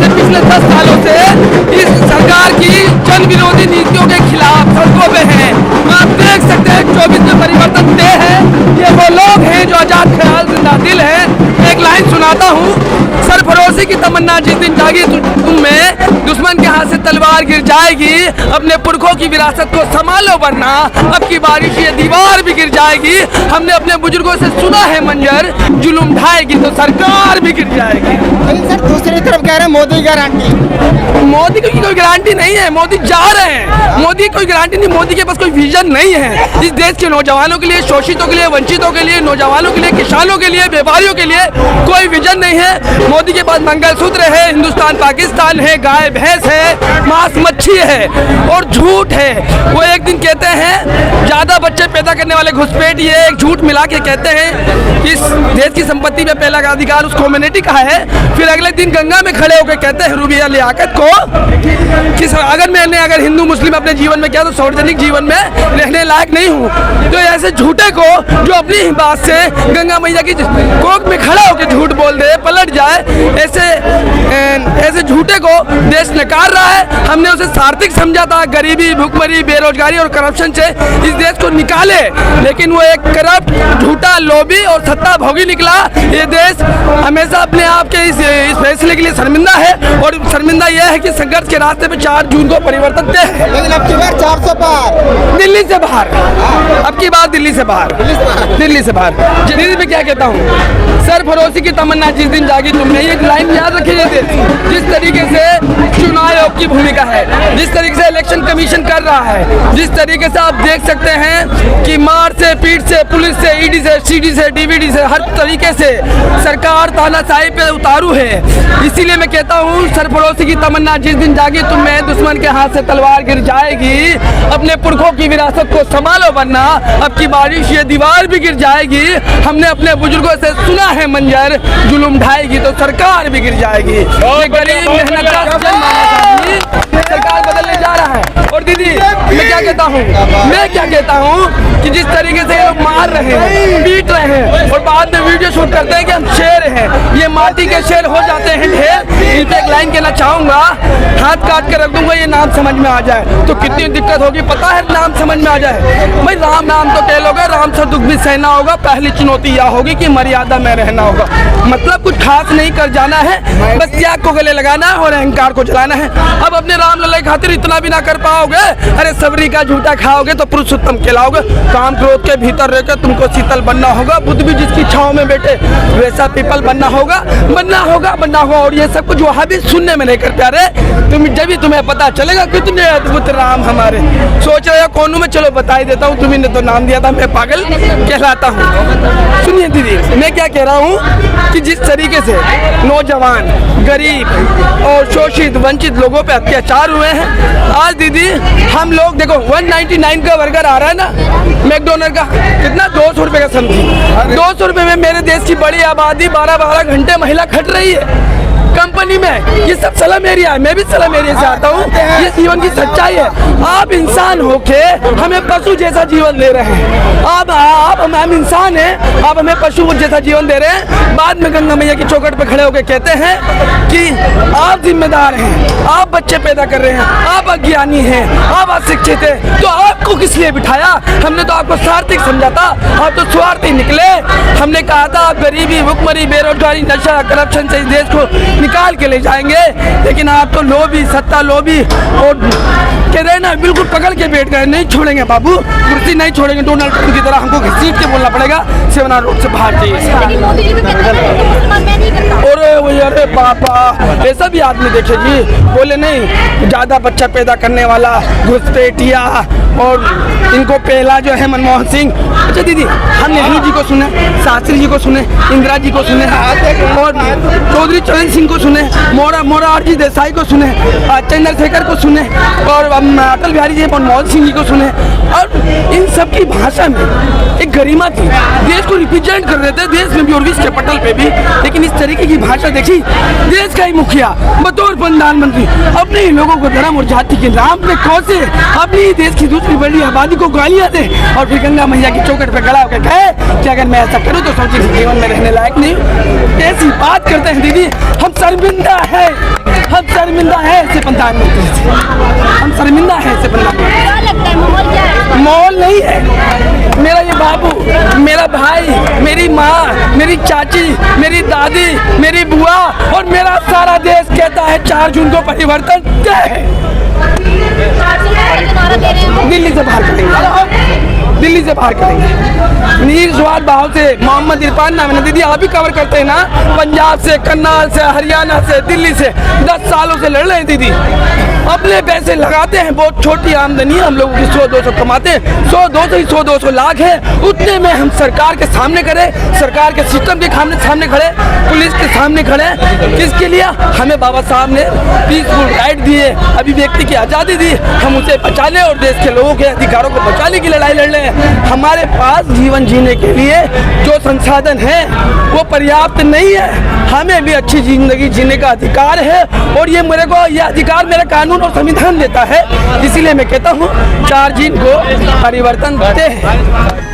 से पिछले 10 सालों से इस सरकार की जन विरोधी नीतियों के खिलाफ सड़कों पे हैं। आप देख सकते हैं 24 में परिवर्तन दे है। ये वो लोग हैं जो आजाद ख्याल जिंदा दिल है। एक लाइन सुनाता हूँ, सरफरोशी की तमन्ना जिस दिन जागी तुम में, दुश्मन के हाथ से तलवार गिर जाएगी। अपने पुरखों की विरासत को संभालो वरना अब की बारिश ये दीवार भी गिर जाएगी। हमने अपने बुजुर्गों से सुना है मंजर, जुल्म ढाएगी तो सरकार भी गिर जाएगी। सर दूसरी तरफ कह रहे हैं मोदी गारंटी। मोदी की कोई गारंटी नहीं है, मोदी जा रहे हैं। मोदी कोई गारंटी नहीं, मोदी के पास कोई विजन नहीं है इस देश के नौजवानों के लिए, शोषितों के लिए, वंचितों के लिए, नौजवानों के लिए, किसानों के लिए, व्यापारियों के लिए कोई विजन नहीं है। मोदी के पास मंगलसूत्र है, हिंदुस्तान पाकिस्तान है, गाय भैंस है, मांस मच्छी है और झूठ है। वो एक दिन कहते हैं ज्यादा बच्चे पैदा करने वाले घुसपैठ, ये एक झूठ मिला के कहते हैं इस देश की संपत्ति में पहला अधिकार उस कम्युनिटी का है। फिर अगले दिन गंगा में खड़े होकर कहते हैं रूबिया लियाकत को कि अगर हिंदू मुस्लिम अपने जीवन में किया तो सार्वजनिक जीवन में रहने लायक नहीं हूँ। तो ऐसे झूठे को जो अपनी ही बात से गंगा मैया की कोख में खड़ा होकर झूठ बोल दे, पलट जाए, ऐसे झूठे को देश नकार रहा है। हमने उसे सार्थक समझा था, गरीबी, भुखमरी, बेरोजगारी और करप्शन से इस देश को निकाले, लेकिन वो एक करप्ट, झूठा, लोभी और सत्ता भोगी निकला। ये देश हमेशा अपने आप के इस फैसले के लिए शर्मिंदा है और शर्मिंदा यह है कि संघर्ष के रास्ते पे 4 जून को परिवर्तन तय है। लेकिन अब की बार 400 पार, दिल्ली से बाहर, अब की बात दिल्ली से बाहर, दिल्ली से बाहर। दिल्ली में क्या कहता हूँ, सरफरोशी की तमन्ना जिस दिन जागी तुमने, ये लाइन याद रखिए। जिस तरीके से चुनाव आयोग की भूमिका है, जिस तरीके से इलेक्शन कमीशन कर रहा है, जिस तरीके से आप देख सकते हैं कि मार से, पीट से, पुलिस से, ईडी से, सीडी से, डीवीडी से, हर तरीके से सरकार तानाशाही पे उतारू है। इसीलिए मैं कहता हूँ सरफरोशी की तमन्ना जिस दिन जागी तुम में, दुश्मन के हाथ से तलवार गिर जाएगी। अपने पुरखों की विरासत को संभालो वरना अब की बारिश ये दीवार भी गिर जाएगी। हमने अपने बुजुर्गों से सुना है मंजर, जुल्म ढाएगी तो सरकार भी गिर जाएगी। ये गरीब मेहनत सरकार बदलने जा रहा है। और दीदी मैं क्या कहता हूँ कि जिस तरीके से ये लोग मार रहे हैं, पीट रहे हैं और बाद में वीडियो शूट करते हैं कि हम शेर हैं, ये माटी के शेर हो जाते हैं ढेर। इन पे एक लाइन कहना चाहूंगा, हाथ काट के रख दूंगा ये नाम समझ में आ जाए तो कितनी दिक्कत होगी पता है। नाम समझ में आ जाए भाई, राम नाम तो कह लोगे, राम से दुख भी सहना होगा। पहली चुनौती यह होगी कि मर्यादा में रहना होगा। मतलब कुछ खास नहीं कर जाना है, बस त्याग को गले लगाना है और अहंकार को जलाना है। अब अपने राम लल्ला खातिर इतना भी ना कर पाओगे, अरे सबरी का झूठा खाओगे तो पुरुषोत्तम कहलाओगे। काम क्रोध के भीतर रहकर तुमको शीतल बनना होगा। बुद्ध भी जिसकी छांव में बैठे वैसा पीपल बनना होगा। और ये सब कुछ वहाँ भी सुनने में नहीं कर प्यारे, तुम जब भी तुम्हें पता चलेगा कितने अद्भुत राम हमारे। सोच रहे हो कौन मैं, चलो बता ही देता हूँ, तुम्ही ने तो नाम दिया था, मैं पागल कहलाता हूँ। सुनिए दीदी, मैं क्या कह रहा हूँ कि जिस तरीके से नौजवान, गरीब और शोषित, वंचित लोगों पे अत्याचार हुए हैं, आज दीदी हम लोग देखो 199 का बर्गर आ रहा है ना मैकडोनल्ड का, कितना 200 रुपये का समथिंग। 200 रुपये में मेरे देश की बड़ी आबादी 12-12 घंटे महिला खट रही है कंपनी में। ये सब स्लम एरिया है, मैं भी स्लम एरिया से आता हूँ। ये जीवन की सच्चाई है। आप इंसान होके हमें पशु जैसा जीवन दे रहे हैं। हम इंसान हैं, आप हमें पशु जैसा जीवन दे रहे हैं। बाद में गंगा मैया की चौखट पे खड़े होकर कहते हैं कि आप जिम्मेदार हैं, आप बच्चे पैदा कर रहे हैं, आप अज्ञानी हैं, आप अशिक्षित हैं। तो आपको किस लिए बिठाया? हमने तो आपको सार्थक समझा था, आप तो स्वार्थी निकले। हमने कहा था आप गरीबी, भुखमरी, बेरोजगारी, नशा, करप्शन से इस देश को निकाल के ले जाएंगे, लेकिन आप तो लोभी, सत्ता लोभी और कह रहे ना बिल्कुल पकड़ के बैठ गए। नहीं छोड़ेंगे बाबू, कुर्सी नहीं छोड़ेंगे। डोनाल्ड ट्रंप की तरह हमको घसीट के बोलना पड़ेगा, सेवना रोड से बाहर जाइए। और अरे पापा, ऐसा भी आदमी देखे जी, बोले नहीं ज्यादा बच्चा पैदा करने वाला, घुसपैठिया, और इनको पहला जो है मनमोहन सिंह। अच्छा दीदी, हम नेहरू जी को सुने, शास्त्री जी को सुने, इंदिरा जी को सुने और चौधरी चरण सिंह को सुने, मोरारजी देसाई को सुने, चंद्रशेखर को सुने और अटल बिहारी जी, मनमोहन सिंह जी को सुने। और इन सब की भाषा में एक गरिमा थी, देश को रिप्रेजेंट कर रहे थे, देश में भी और विश्व के पटल पे भी। लेकिन इस तरीके की भाषा देखी, देश का ही मुखिया बतौर प्रधानमंत्री अपने ही लोगों को धर्म और जाति के नाम पे कौसे अपनी देश की दूसरी बड़ी आबादी को गालियां दे और फिर गंगा मैया की चौखट पे खड़ा होकर कहे कि अगर मैं ऐसा करूं तो सोचिए जीवन में रहने लायक नहीं। ऐसी बात करते हैं दीदी, हम शर्मिंदा है, शर्मिंदा है इसे बनना। क्या लगता है माहौल क्या है? माहौल नहीं है। मेरा ये बाबू, मेरा भाई, मेरी माँ, मेरी चाची, मेरी दादी, मेरी बुआ और मेरा सारा देश कहता है 4 जून को परिवर्तन तय है। नारा दे रहे हैं दिल्ली से बाहर करेंगे, दिल्ली से बाहर करेंगे। निस्वार्थ भाव से मोहम्मद इरफान नाम है, दीदी आप ही कवर करते हैं ना, पंजाब से, करनाल से, हरियाणा से, दिल्ली से 10 सालों से लड़ रहे हैं दीदी। अपने पैसे लगाते हैं, बहुत छोटी आमदनी है हम लोगों की, 100-200 कमाते हैं, 100-200 ही 100-200 लाख है, उतने में हम सरकार के सामने खड़े, सरकार के सिस्टम के सामने खड़े, पुलिस के सामने खड़े। किसके लिए? हमें बाबा साहब ने पीसफुल राइट दिए, अभिव्यक्ति की आज़ादी दी, हम उसे बचाने और देश के लोगों के अधिकारों को बचाने की लड़ाई लड़ रहे हैं। हमारे पास जीवन जीने के लिए जो संसाधन है वो पर्याप्त नहीं है, हमें भी अच्छी जिंदगी जीने का अधिकार है और ये मेरे को, ये अधिकार मेरा कानून और संविधान देता है। इसीलिए मैं कहता हूँ 4 जून को परिवर्तन तय है।